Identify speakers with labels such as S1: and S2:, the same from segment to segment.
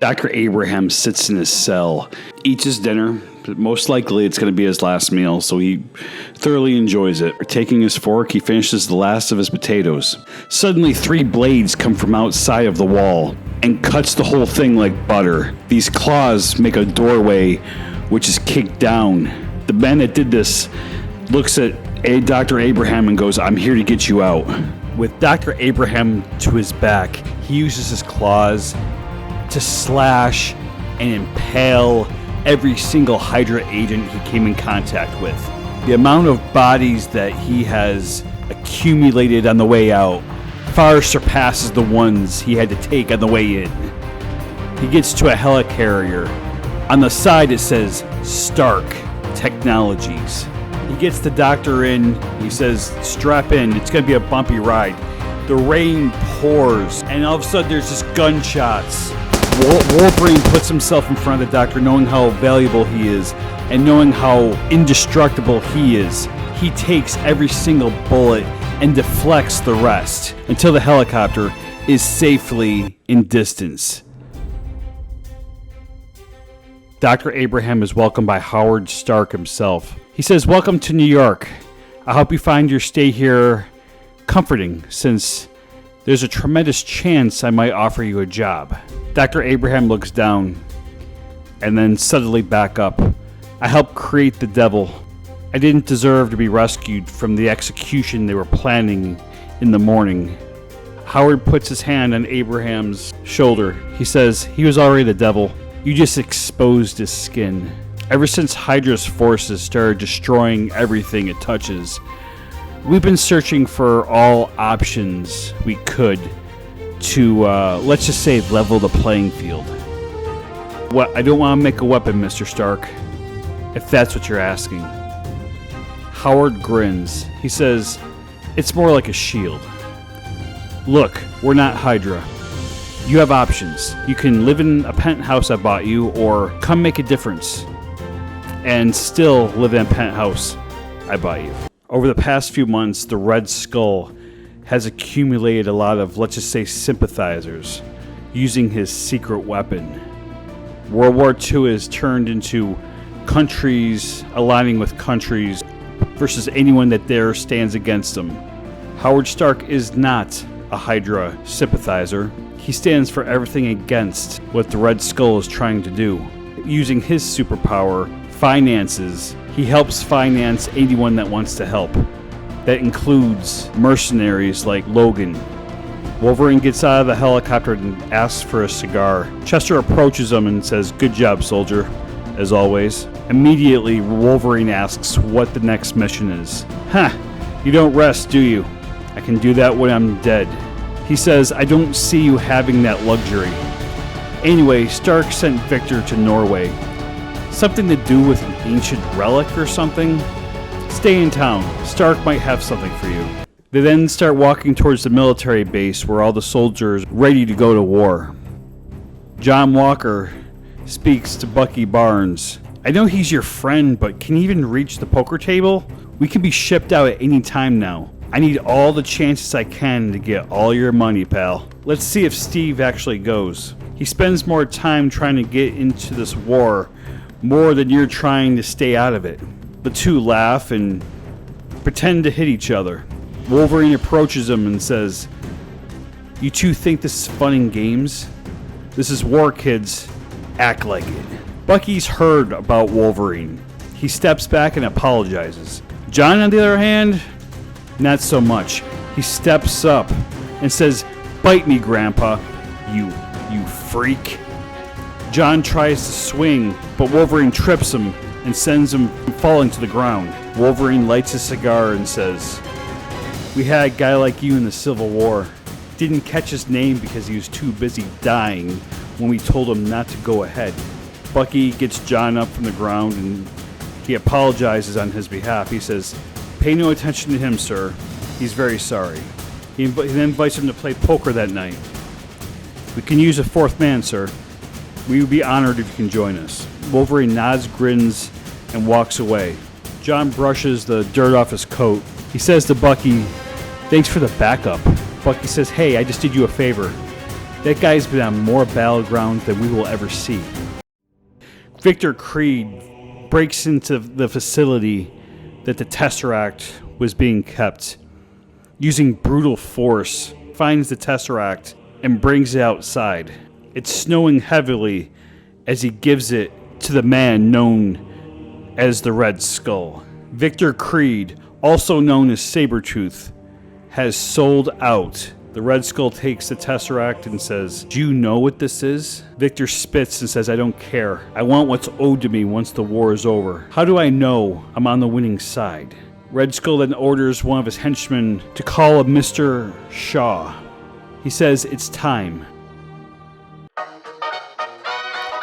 S1: Dr. Abraham sits in his cell, eats his dinner. Most likely it's going to be his last meal, so he thoroughly enjoys it. Taking his fork, he finishes the last of his potatoes. Suddenly, 3 blades come from outside of the wall and cuts the whole thing like butter. These claws make a doorway, which is kicked down. The man that did this looks at Dr. Abraham and goes, "I'm here to get you out." With Dr. Abraham to his back, he uses his claws to slash and impale every single Hydra agent he came in contact with. The amount of bodies that he has accumulated on the way out far surpasses the ones he had to take on the way in. He gets to a helicarrier. On the side it says Stark Technologies. He gets the doctor in. He says, "Strap in, it's going to be a bumpy ride." The rain pours, and all of a sudden there's just gunshots. Wolverine puts himself in front of the doctor, knowing how valuable he is and knowing how indestructible he is. He takes every single bullet and deflects the rest until the helicopter is safely in distance. Dr. Abraham is welcomed by Howard Stark himself. He says, "Welcome to New York. I hope you find your stay here comforting, since there's a tremendous chance I might offer you a job." Dr. Abraham looks down and then suddenly back up. "I helped create the devil. I didn't deserve to be rescued from the execution they were planning in the morning." Howard puts his hand on Abraham's shoulder. He says, "He was already the devil. You just exposed his skin. Ever since Hydra's forces started destroying everything it touches, we've been searching for all options we could to, let's just say, level the playing field." I don't want to make a weapon, Mr. Stark, if that's what you're asking. Howard grins. He says, "It's more like a shield. Look, we're not Hydra. You have options. You can live in a penthouse I bought you, or come make a difference and still live in a penthouse I bought you." Over the past few months, the Red Skull has accumulated a lot of, let's just say, sympathizers using his secret weapon. World War II has turned into countries aligning with countries versus anyone that dare stands against them. Howard Stark is not a Hydra sympathizer. He stands for everything against what the Red Skull is trying to do. Using his superpower, finances, he helps finance anyone that wants to help. That includes mercenaries like Logan. Wolverine gets out of the helicopter and asks for a cigar. Chester approaches him and says, "Good job, soldier," as always. Immediately, Wolverine asks what the next mission is. "Huh, you don't rest, do you? I can do that when I'm dead." He says, "I don't see you having that luxury. Anyway, Stark sent Victor to Norway. Something to do with an ancient relic or something? Stay in town. Stark might have something for you." They then start walking towards the military base where all the soldiers are ready to go to war. John Walker speaks to Bucky Barnes. "I know he's your friend, but can he even reach the poker table? We can be shipped out at any time now. I need all the chances I can to get all your money, pal. Let's see if Steve actually goes. He spends more time trying to get into this war more than you're trying to stay out of it." The two laugh and pretend to hit each other. Wolverine approaches him and says, "You two think this is fun and games? This is war, kids. Act like it." Bucky's heard about Wolverine. He steps back and apologizes. John, on the other hand, not so much. He steps up and says, "Bite me, Grandpa, you freak." John tries to swing, but Wolverine trips him and sends him falling to the ground. Wolverine lights a cigar and says, "We had a guy like you in the Civil War. Didn't catch his name because he was too busy dying when we told him not to go ahead." Bucky gets John up from the ground and he apologizes on his behalf. He says, "Pay no attention to him, sir. He's very sorry." He then invites him to play poker that night. "We can use a 4th man, sir. We would be honored if you can join us." Wolverine nods, grins, and walks away. John brushes the dirt off his coat. He says to Bucky, "Thanks for the backup." Bucky says, "Hey, I just did you a favor." That guy's been on more battlegrounds than we will ever see. Victor Creed breaks into the facility that the Tesseract was being kept. Using brutal force, finds the Tesseract and brings it outside. It's snowing heavily as he gives it to the man known as the Red Skull. Victor Creed, also known as Sabretooth, has sold out. The Red Skull takes the Tesseract and says, "Do you know what this is?" Victor spits and says, "I don't care. I want what's owed to me once the war is over. How do I know I'm on the winning side?" Red Skull then orders one of his henchmen to call a Mr. Shaw. He says, "It's time."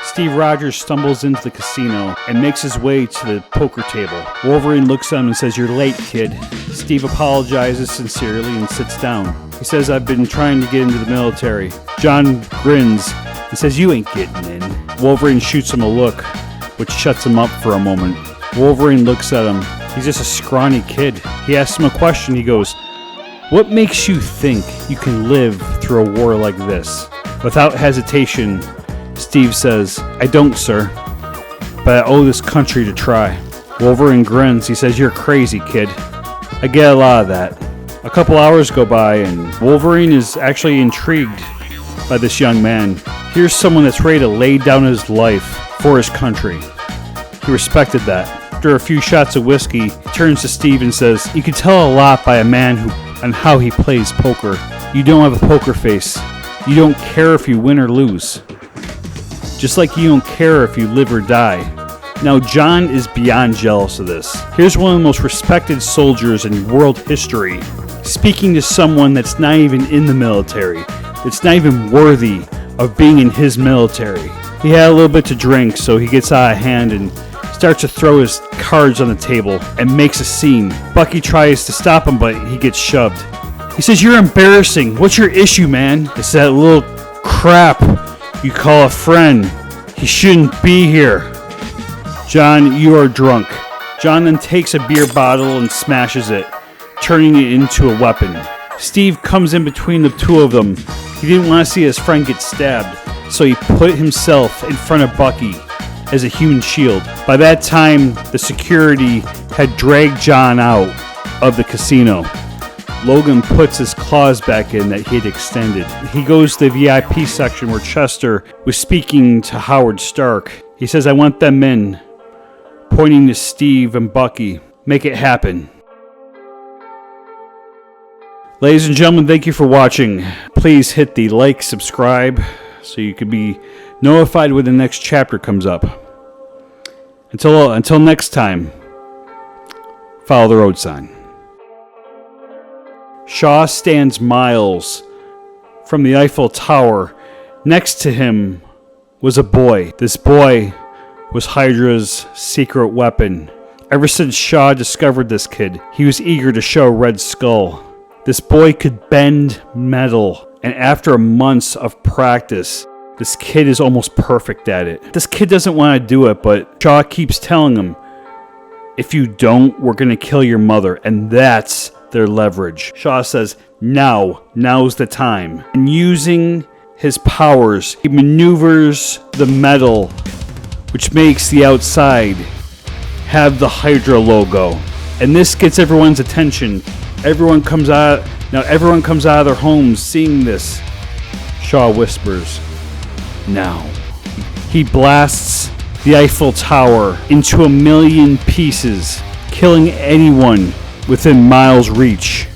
S1: Steve Rogers stumbles into the casino and makes his way to the poker table. Wolverine looks at him and says, "You're late, kid." Steve apologizes sincerely and sits down. He says, "I've been trying to get into the military." John grins and says, "You ain't getting in." Wolverine shoots him a look, which shuts him up for a moment. Wolverine looks at him. He's just a scrawny kid. He asks him a question. He goes, "What makes you think you can live through a war like this?" Without hesitation, Steve says, "I don't, sir, but I owe this country to try." Wolverine grins. He says, "You're crazy, kid." I get a lot of that. A couple hours go by, and Wolverine is actually intrigued by this young man. Here's someone that's ready to lay down his life for his country. He respected that. After a few shots of whiskey, he turns to Steve and says, "You can tell a lot by a man on how he plays poker. You don't have a poker face. You don't care if you win or lose. Just like you don't care if you live or die." Now, John is beyond jealous of this. Here's one of the most respected soldiers in world history speaking to someone that's not even in the military, that's not even worthy of being in his military. He had a little bit to drink, so he gets out of hand and starts to throw his cards on the table and makes a scene. Bucky tries to stop him, but he gets shoved. He says, "You're embarrassing. What's your issue, man?" It's that little crap you call a friend. He shouldn't be here. "John, you are drunk." John then takes a beer bottle and smashes it, turning it into a weapon. Steve comes in between the two of them. He didn't want to see his friend get stabbed, so he put himself in front of Bucky as a human shield. By that time, the security had dragged John out of the casino. Logan puts his claws back in that he had extended. He goes to the VIP section where Chester was speaking to Howard Stark. He says, "I want them in," pointing to Steve and Bucky. "Make it happen." Ladies and gentlemen, thank you for watching. Please hit the like, subscribe, so you can be notified when the next chapter comes up. Until next time, follow the road sign. Shaw stands miles from the Eiffel Tower. Next to him was a boy. This boy was Hydra's secret weapon. Ever since Shaw discovered this kid, he was eager to show Red Skull. This boy could bend metal, and after months of practice, this kid is almost perfect at it. This kid doesn't want to do it, but Shaw keeps telling him, "If you don't, we're going to kill your mother," and that's their leverage. Shaw says, now's the time. And using his powers, he maneuvers the metal, which makes the outside have the Hydra logo. And this gets everyone's attention. Everyone comes out of their homes seeing this. Shaw whispers, "Now." He blasts the Eiffel Tower into 1,000,000 pieces, killing anyone within miles reach.